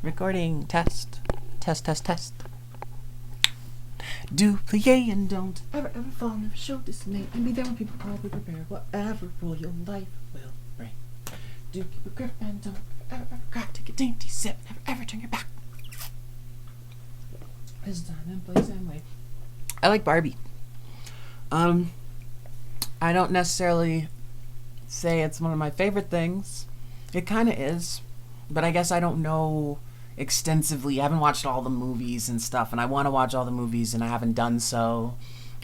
Recording test. Test, test, test. Duplicate and don't ever fall, never show dismay, and be there when people call, be prepared, whatever rule your life will bring. Do keep a grip and don't ever crack, take a dainty sip, never ever turn your back. This time and place and way. I like Barbie. I don't necessarily say it's one of my favorite things. It kind of is, but I guess I don't know extensively. I haven't watched all the movies and stuff, and I want to watch all the movies, and I haven't done so.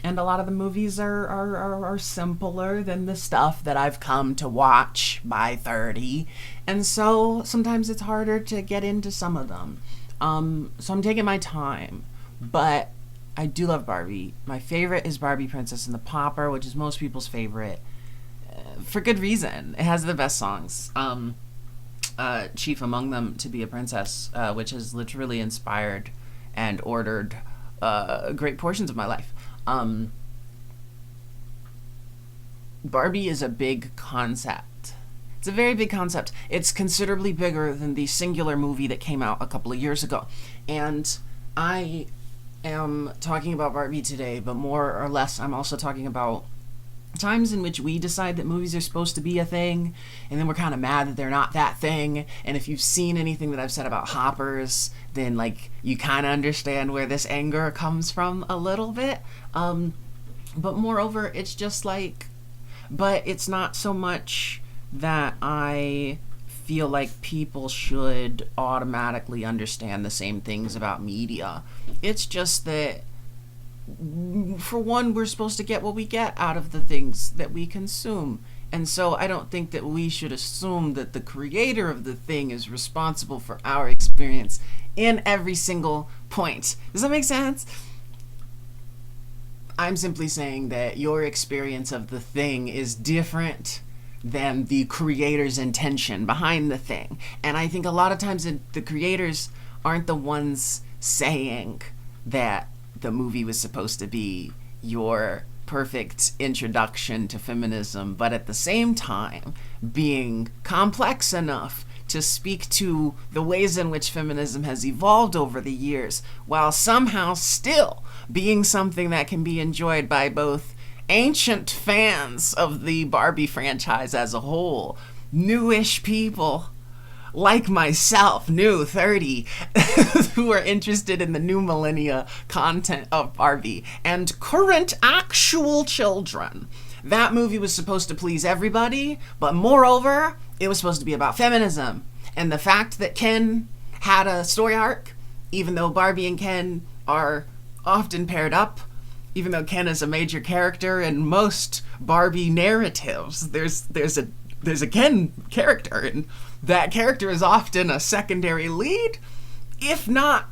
And a lot of the movies are simpler than the stuff that I've come to watch by 30, and so sometimes it's harder to get into some of them. So I'm taking my time, but I do love Barbie. My favorite is Barbie Princess and the Pauper, which is most people's favorite, for good reason. It has the best songs. Chief among them, To Be a Princess, which has literally inspired and ordered great portions of my life. Barbie is a big concept. It's a very big concept. It's considerably bigger than the singular movie that came out a couple of years ago. And I am talking about Barbie today, but more or less I'm also talking about times in which we decide that movies are supposed to be a thing, and then we're kind of mad that they're not that thing. And if you've seen anything that I've said about hoppers, then like you kind of understand where this anger comes from a little bit. But moreover, it's just like, but it's not so much that I feel like people should automatically understand the same things about media. It's just that, for one, we're supposed to get what we get out of the things that we consume. And so I don't think that we should assume that the creator of the thing is responsible for our experience in every single point. Does that make sense? I'm simply saying that your experience of the thing is different than the creator's intention behind the thing. And I think a lot of times the creators aren't the ones saying that the movie was supposed to be your perfect introduction to feminism, but at the same time being complex enough to speak to the ways in which feminism has evolved over the years, while somehow still being something that can be enjoyed by both ancient fans of the Barbie franchise as a whole, newish people like myself, new 30, who are interested in the new millennia content of Barbie, and current actual children. That movie was supposed to please everybody, but moreover, it was supposed to be about feminism. And the fact that Ken had a story arc, even though Barbie and Ken are often paired up, even though Ken is a major character in most Barbie narratives, there's a Ken character, and that character is often a secondary lead, if not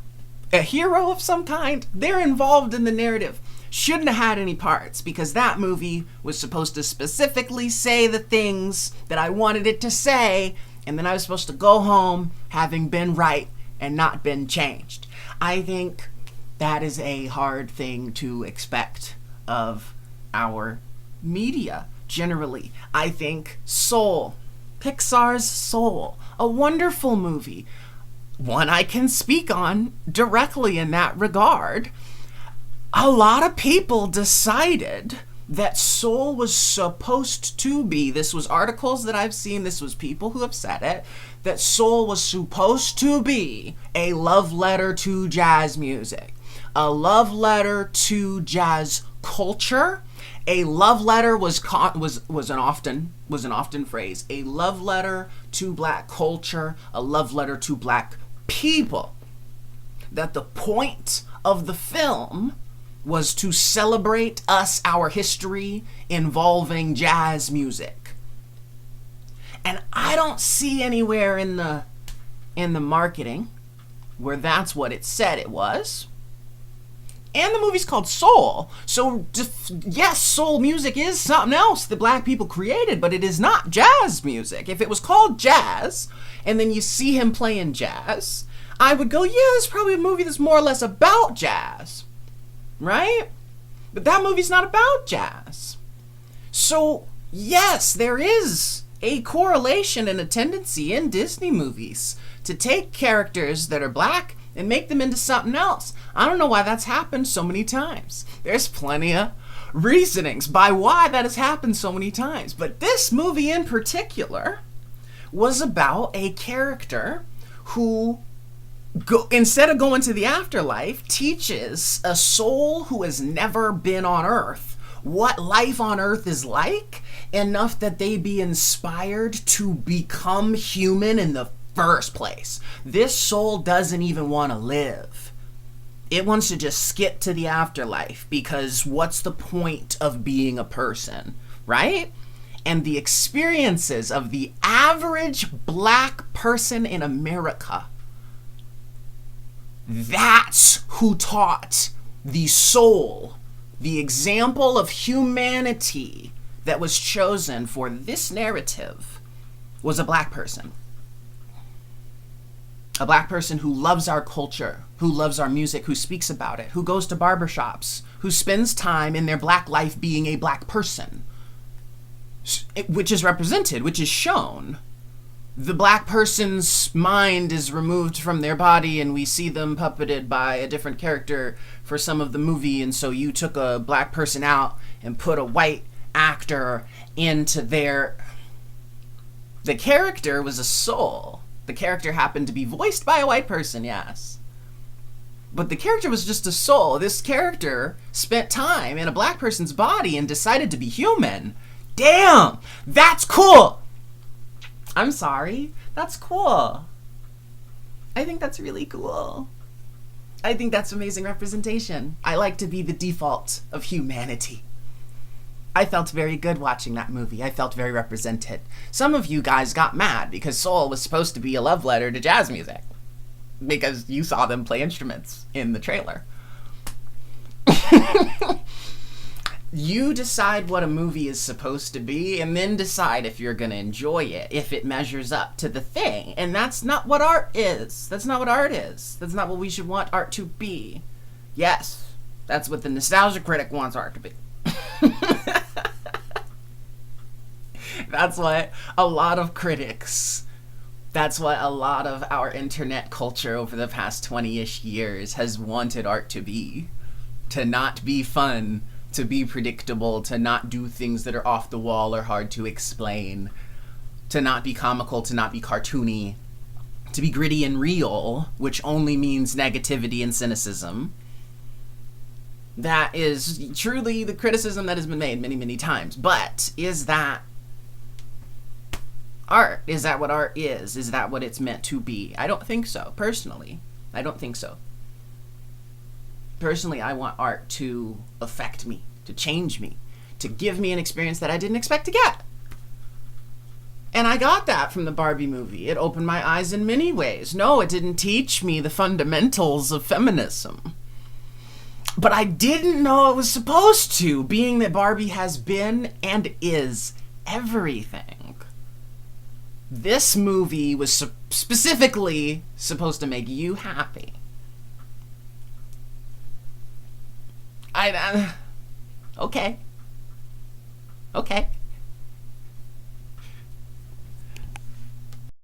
a hero of some kind. They're involved in the narrative. Shouldn't have had any parts, because that movie was supposed to specifically say the things that I wanted it to say, and then I was supposed to go home having been right and not been changed. I think that is a hard thing to expect of our media generally. I think Soul, Pixar's Soul, a wonderful movie, one I can speak on directly in that regard. A lot of people decided that Soul was supposed to be, this was articles that I've seen, this was people who have said it, that Soul was supposed to be a love letter to jazz music, a love letter to jazz culture. A love letter was an often phrase. A love letter to black culture, a love letter to black people. That the point of the film was to celebrate us, our history involving jazz music. And I don't see anywhere in the marketing where that's what it said it was. And the movie's called Soul. So, yes, soul music is something else that black people created, but it is not jazz music. If it was called jazz, and then you see him playing jazz, I would go, yeah, it's probably a movie that's more or less about jazz. Right? But that movie's not about jazz. So, yes, there is a correlation and a tendency in Disney movies to take characters that are black and make them into something else. I don't know why that's happened so many times. There's plenty of reasonings by why that has happened so many times. But this movie in particular was about a character who, instead of going to the afterlife, teaches a soul who has never been on Earth what life on Earth is like, enough that they be inspired to become human in the first place. This soul doesn't even want to live. It wants to just skip to the afterlife, because what's the point of being a person, right? And the experiences of the average black person in America, that's who taught the soul, the example of humanity that was chosen for this narrative, was a black person. A black person who loves our culture, who loves our music, who speaks about it, who goes to barbershops, who spends time in their black life being a black person, which is represented, which is shown. The black person's mind is removed from their body, and we see them puppeted by a different character for some of the movie, and so you took a black person out and put a white actor into their... The character was a soul. The character happened to be voiced by a white person, yes. But the character was just a soul. This character spent time in a black person's body and decided to be human. Damn! That's cool! I'm sorry. That's cool. I think that's really cool. I think that's amazing representation. I like to be the default of humanity. I felt very good watching that movie. I felt very represented. Some of you guys got mad because Soul was supposed to be a love letter to jazz music, because you saw them play instruments in the trailer. You decide what a movie is supposed to be, and then decide if you're going to enjoy it, if it measures up to the thing. And that's not what art is. That's not what art is. That's not what we should want art to be. Yes, that's what the nostalgia critic wants art to be. That's what a lot of critics, that's what a lot of our internet culture over the past 20-ish years has wanted art to be. To not be fun, to be predictable, to not do things that are off the wall or hard to explain, to not be comical, to not be cartoony, to be gritty and real, which only means negativity and cynicism. That is truly the criticism that has been made many, many times. But is that art? Is that what art is? Is that what it's meant to be? I don't think so, personally. I don't think so. Personally, I want art to affect me, to change me, to give me an experience that I didn't expect to get. And I got that from the Barbie movie. It opened my eyes in many ways. No, it didn't teach me the fundamentals of feminism. But I didn't know it was supposed to, being that Barbie has been and is everything. This movie was specifically supposed to make you happy. Okay. Okay.